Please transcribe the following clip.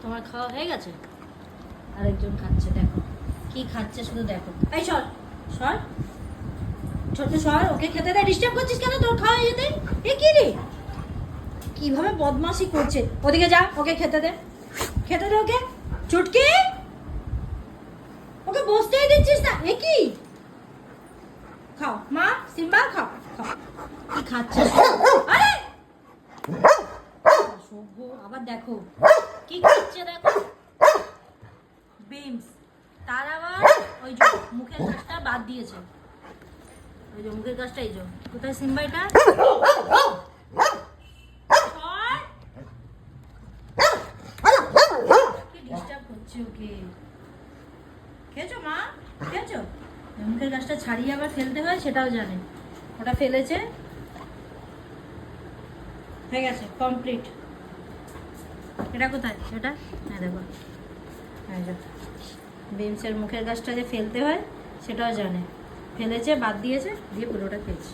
তোমার খাওয়া হয়ে গেছে? আরেকজন খাচ্ছে, দেখো কি খাচ্ছে শুধু দেখো। এই সর সর, ছোট সর, ওকে খেতে দে। ডিস্টার্ব করছিস কেন? তোর খাওয়া হয়ে যেতে। এ কি রে, কিভাবে বদমাশি করছে। ওদিকে যা, ওকে খেতে দে, খেতে দে ওকে। চুটকি, ওকে বসতেই দিচ্ছিস না। এ কি, খাও মা, সিম্বা খাও খাও। কি খাচ্ছে? আরে সভ্য, আবার দেখো কি খাচ্ছে, দেখো বিমস। তার আবার ওই যে মুখের কাজটা বাদ দিয়েছে, ওই যে মুখের কাজটা। এই যে কোথায় সিম্বা, এটা ডিস্টার্ব করছে ওকে। খেয়েছো মা, খেয়েছো? মুখের গাছটা ছাড়িয়ে আবার ফেলতে হয়, সেটাও জানে। ওটা ফেলেছে, হয়ে গেছে কমপ্লিট। এটা কোথায়? এটা হ্যাঁ দেখো, হ্যাঁ বিমসের মুখের গাছটা যে ফেলতে হয় সেটাও জানে। ফেলেছে, বাদ দিয়েছে, দিয়ে পুরোটা খেয়েছে।